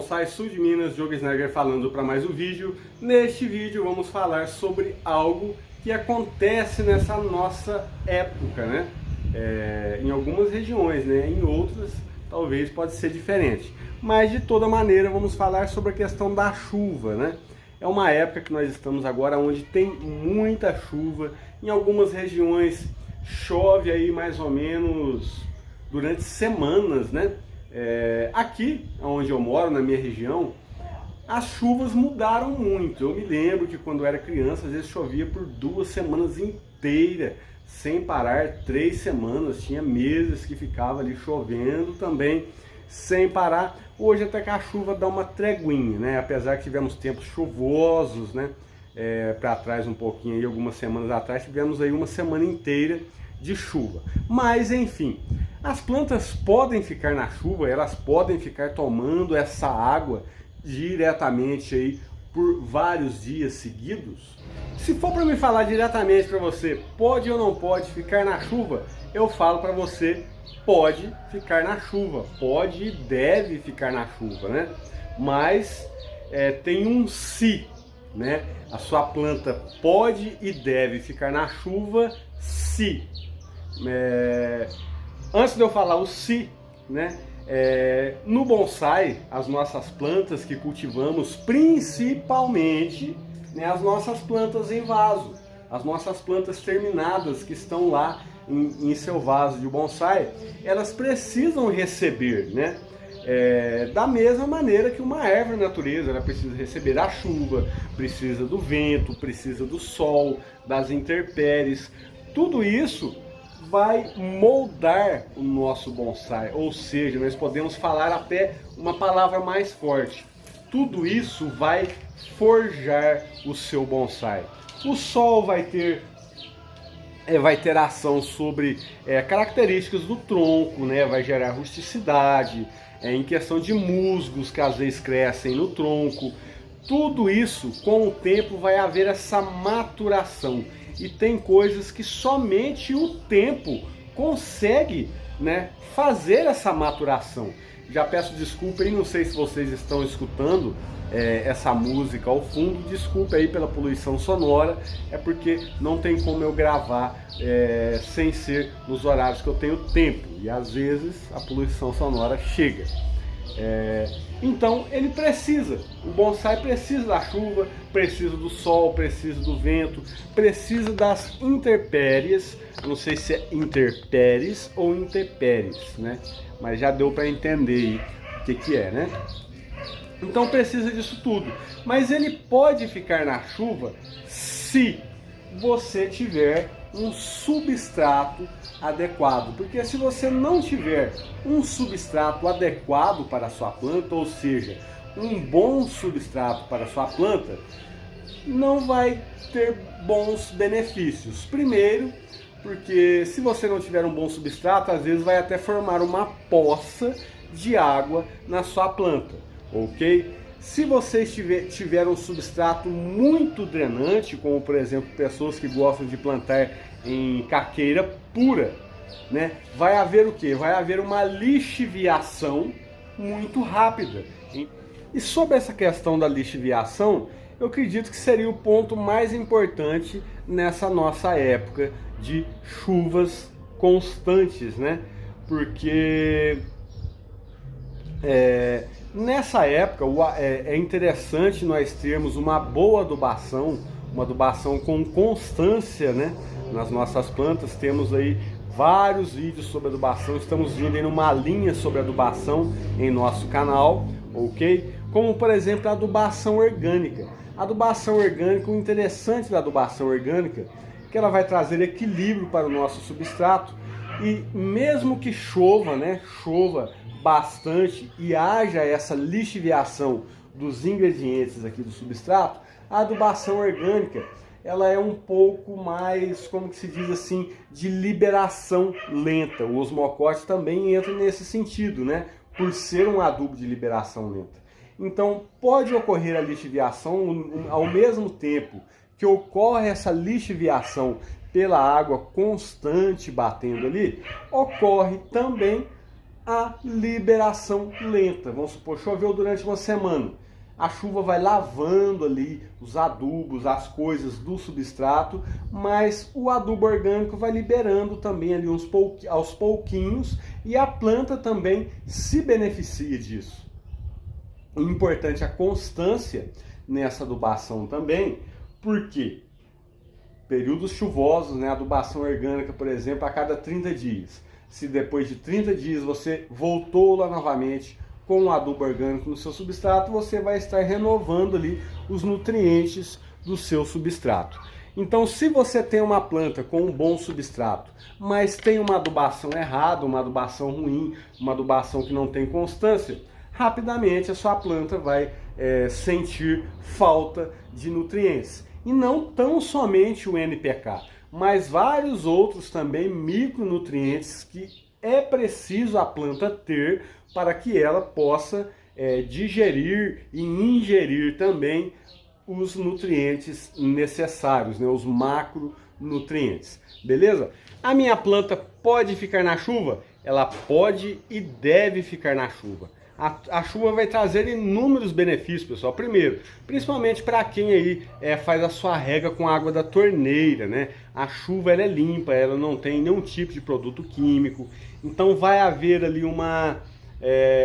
Bonsai Sul de Minas, Diogo Snagger falando para mais um vídeo. Neste vídeo vamos falar sobre algo que acontece nessa nossa época, né? Em algumas regiões, né? Em outras talvez pode ser diferente. Mas de toda maneira vamos falar sobre a questão da chuva, né? É uma época que nós estamos agora onde tem muita chuva. Em algumas regiões chove aí mais ou menos durante semanas, né? Aqui, onde eu moro, na minha região, as chuvas mudaram muito. Eu me lembro que quando eu era criança, às vezes chovia por 2 semanas inteiras, sem parar, 3 semanas. Tinha meses que ficava ali chovendo também, sem parar. Hoje até que a chuva dá uma treguinha, né? Apesar que tivemos tempos chuvosos, né? Para trás um pouquinho aí, algumas semanas atrás, tivemos aí uma semana inteira de chuva. Mas enfim, as plantas podem ficar na chuva, elas podem ficar tomando essa água diretamente aí por vários dias seguidos. Se for para me falar diretamente para você, pode ou não pode ficar na chuva, eu falo para você, pode ficar na chuva, pode e deve ficar na chuva, né? Mas tem um se, né? A sua planta pode e deve ficar na chuva se. Antes de eu falar o se, né? No bonsai, as nossas plantas que cultivamos, principalmente, né, as nossas plantas em vaso, as nossas plantas terminadas que estão lá em seu vaso de bonsai, elas precisam receber, né? Da mesma maneira que uma árvore na natureza, ela precisa receber a chuva, precisa do vento, precisa do sol, das intempéries. Tudo isso vai moldar o nosso bonsai, ou seja, nós podemos falar até uma palavra mais forte. Tudo isso vai forjar o seu bonsai. O sol vai ter ação sobre características do tronco, né? Vai gerar rusticidade, em questão de musgos que às vezes crescem no tronco. Tudo isso, com o tempo, vai haver essa maturação. E tem coisas que somente o tempo consegue, né, fazer essa maturação. Já peço desculpa aí, não sei se vocês estão escutando essa música ao fundo, desculpa aí pela poluição sonora, é porque não tem como eu gravar sem ser nos horários que eu tenho tempo, e às vezes a poluição sonora chega. Então ele precisa, o bonsai precisa da chuva, precisa do sol, precisa do vento, precisa das intempéries. Não sei se é intempéries ou intempéries, né? Mas já deu para entender aí o que é, né? Então precisa disso tudo. Mas ele pode ficar na chuva se você tiver um substrato adequado, porque se você não tiver um substrato adequado para a sua planta, ou seja, um bom substrato para a sua planta, não vai ter bons benefícios. Primeiro, porque se você não tiver um bom substrato, às vezes vai até formar uma poça de água na sua planta, ok? Se você tiver um substrato muito drenante, como por exemplo pessoas que gostam de plantar em caqueira pura, né, vai haver o que? Vai haver uma lixiviação muito rápida. E sobre essa questão da lixiviação, eu acredito que seria o ponto mais importante nessa nossa época de chuvas constantes, né? Porque nessa época é interessante nós termos uma boa adubação, uma adubação com constância, né, nas nossas plantas. Temos aí vários vídeos sobre adubação, estamos vindo aí numa linha sobre adubação em nosso canal, ok? Como por exemplo a adubação orgânica. A adubação orgânica, o interessante da adubação orgânica é que ela vai trazer equilíbrio para o nosso substrato, e mesmo que chova, né, chova bastante e haja essa lixiviação dos ingredientes aqui do substrato, a adubação orgânica ela é um pouco mais, como que se diz assim, de liberação lenta. O osmocote também entra nesse sentido, né, por ser um adubo de liberação lenta. Então pode ocorrer a lixiviação ao mesmo tempo que ocorre essa lixiviação pela água constante batendo ali, ocorre também a liberação lenta. Vamos supor, choveu durante uma semana. A chuva vai lavando ali os adubos, as coisas do substrato, mas o adubo orgânico vai liberando também ali aos pouquinhos e a planta também se beneficia disso. O importante é a constância nessa adubação também, porque períodos chuvosos, né, adubação orgânica, por exemplo, a cada 30 dias. Se depois de 30 dias você voltou lá novamente com o adubo orgânico no seu substrato, você vai estar renovando ali os nutrientes do seu substrato. Então, se você tem uma planta com um bom substrato, mas tem uma adubação errada, uma adubação ruim, uma adubação que não tem constância, rapidamente a sua planta vai sentir falta de nutrientes. E não tão somente o NPK, mas vários outros também micronutrientes que é preciso a planta ter para que ela possa digerir e ingerir também os nutrientes necessários, né, os macronutrientes. Beleza? A minha planta pode ficar na chuva? Ela pode e deve ficar na chuva. A chuva vai trazer inúmeros benefícios, pessoal. Primeiro, principalmente para quem aí faz a sua rega com água da torneira, né? A chuva ela é limpa, ela não tem nenhum tipo de produto químico. Então vai haver ali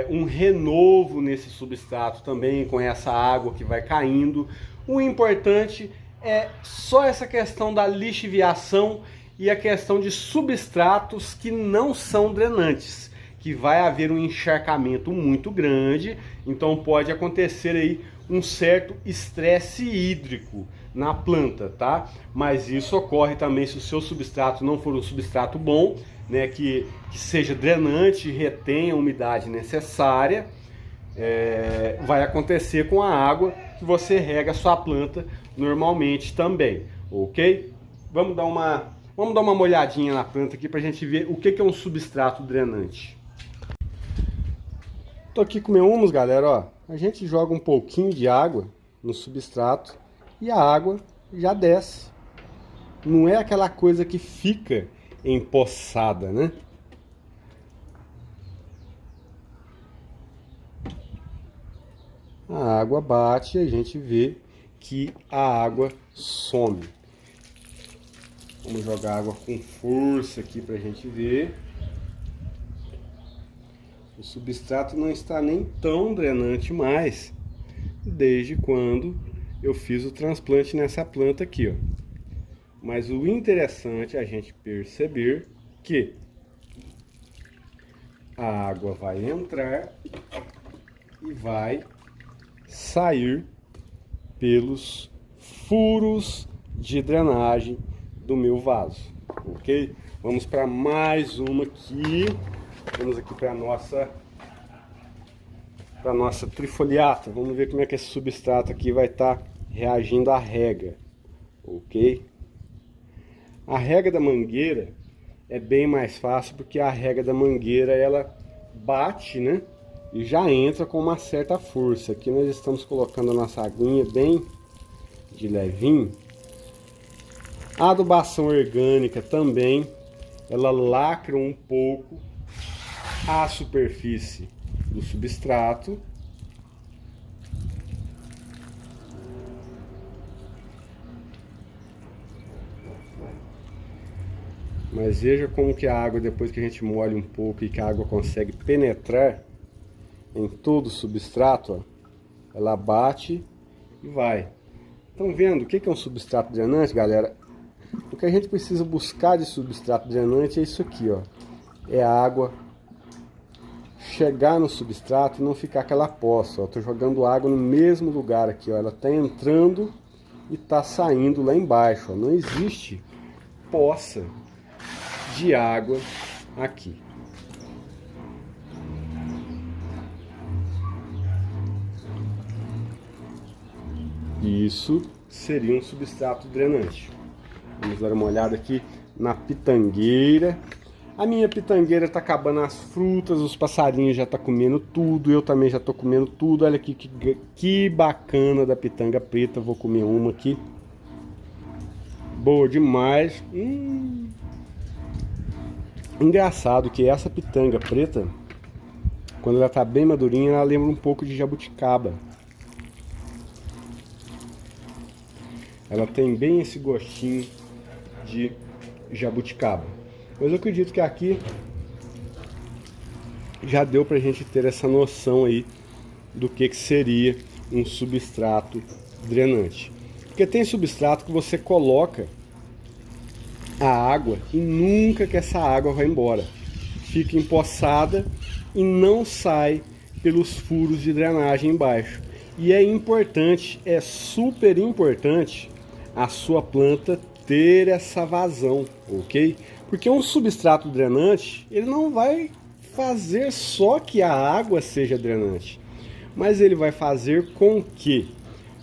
um renovo nesse substrato também com essa água que vai caindo. O importante é só essa questão da lixiviação e a questão de substratos que não são drenantes, que vai haver um encharcamento muito grande, então pode acontecer aí um certo estresse hídrico na planta, tá? Mas isso ocorre também se o seu substrato não for um substrato bom, né, que seja drenante, retenha a umidade necessária, vai acontecer com a água que você rega a sua planta normalmente também, ok? Vamos dar uma molhadinha na planta aqui para a gente ver o que é um substrato drenante. Tô aqui com meu humus, galera, ó. A gente joga um pouquinho de água no substrato e a água já desce. Não é aquela coisa que fica empoçada, né? A água bate e a gente vê que a água some. Vamos jogar água com força aqui pra gente ver. O substrato não está nem tão drenante mais, desde quando eu fiz o transplante nessa planta aqui, ó. Mas o interessante é a gente perceber que a água vai entrar e vai sair pelos furos de drenagem do meu vaso, ok? Vamos para mais uma aqui. Vamos aqui para a nossa trifoliata. Vamos ver como é que esse substrato aqui vai estar reagindo à rega, ok? A rega da mangueira é bem mais fácil porque a rega da mangueira ela bate, né? E já entra com uma certa força. Aqui nós estamos colocando a nossa aguinha bem de levinho. A adubação orgânica também, ela lacra um pouco a superfície do substrato. Mas veja como que a água, depois que a gente molha um pouco e que a água consegue penetrar em todo o substrato, ó, ela bate e vai. Estão vendo o que é um substrato drenante, galera? O que a gente precisa buscar de substrato drenante é isso aqui, ó. É a água chegar no substrato e não ficar aquela poça, ó. Tô jogando água no mesmo lugar aqui, ó. Ela tá entrando e tá saindo lá embaixo, ó. Não existe poça de água aqui. Isso seria um substrato drenante. Vamos dar uma olhada aqui na pitangueira. A minha pitangueira tá acabando as frutas, os passarinhos já tá comendo tudo, eu também já tô comendo tudo. Olha aqui que bacana da pitanga preta, vou comer uma aqui. Boa demais. Engraçado que essa pitanga preta, Quando ela está bem madurinha, ela lembra um pouco de jabuticaba. Ela tem bem esse gostinho de jabuticaba. Mas eu acredito que aqui já deu pra gente ter essa noção aí do que seria um substrato drenante. Porque tem substrato que você coloca a água e nunca que essa água vai embora. Fica empoçada e não sai pelos furos de drenagem embaixo. E é importante, é super importante a sua planta ter essa vazão, ok? Porque um substrato drenante, ele não vai fazer só que a água seja drenante, mas ele vai fazer com que?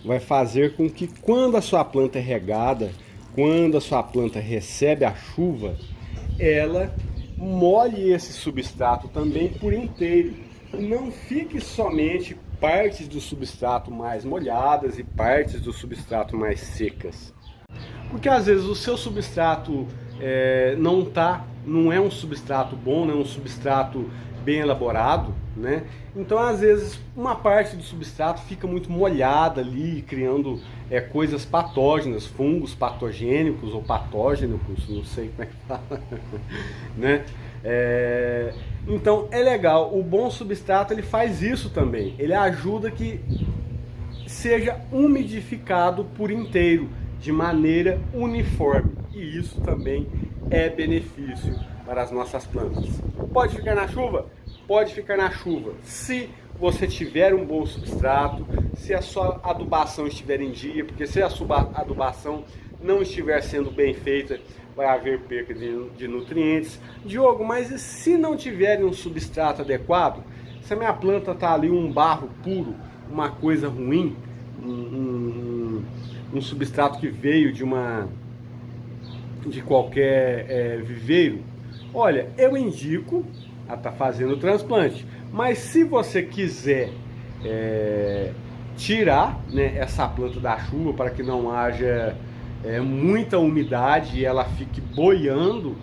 Vai fazer com que quando a sua planta é regada, quando a sua planta recebe a chuva, ela molhe esse substrato também por inteiro. Não fique somente partes do substrato mais molhadas e partes do substrato mais secas. Porque às vezes o seu substrato não é um substrato bom, não é um substrato bem elaborado, né? Então às vezes uma parte do substrato fica muito molhada ali, criando coisas patógenas, fungos patogênicos ou patogênicos, não sei como é que fala, né? Então é legal, o bom substrato ele faz isso também, ele ajuda que seja umidificado por inteiro, de maneira uniforme, e isso também é benefício para as nossas plantas. Pode ficar na chuva? Pode ficar na chuva, se você tiver um bom substrato, se a sua adubação estiver em dia, porque se a sua adubação não estiver sendo bem feita, vai haver perda de nutrientes. Diogo, mas e se não tiver um substrato adequado? Se a minha planta está ali um barro puro, uma coisa ruim, um substrato que veio de qualquer viveiro, olha, eu indico a estar fazendo o transplante. Mas se você quiser tirar, né, essa planta da chuva para que não haja muita umidade e ela fique boiando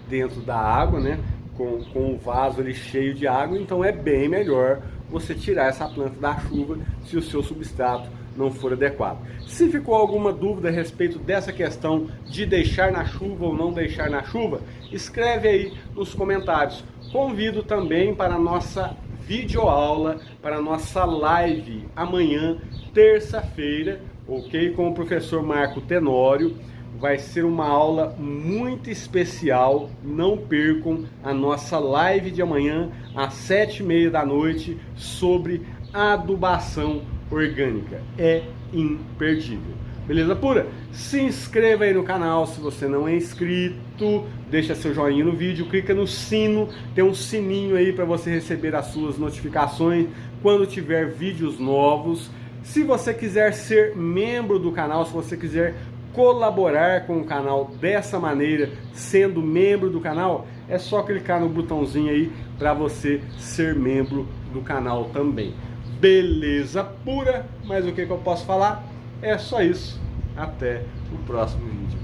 dentro da água, né, com o vaso ali cheio de água, então é bem melhor você tirar essa planta da chuva se o seu substrato não for adequado. Se ficou alguma dúvida a respeito dessa questão de deixar na chuva ou não deixar na chuva, escreve aí nos comentários. Convido também para a nossa videoaula, para a nossa live amanhã, terça-feira, ok? Com o professor Marco Tenório. Vai ser uma aula muito especial, não percam a nossa live de amanhã às 7h30 da noite sobre adubação orgânica. É imperdível. Beleza pura? Se inscreva aí no canal se você não é inscrito, deixa seu joinha no vídeo, clica no sino, tem um sininho aí para você receber as suas notificações quando tiver vídeos novos. Se você quiser ser membro do canal, se você quiser colaborar com o canal dessa maneira, sendo membro do canal, é só clicar no botãozinho aí para você ser membro do canal também. Beleza pura, mas o que eu posso falar? É só isso. Até o próximo vídeo.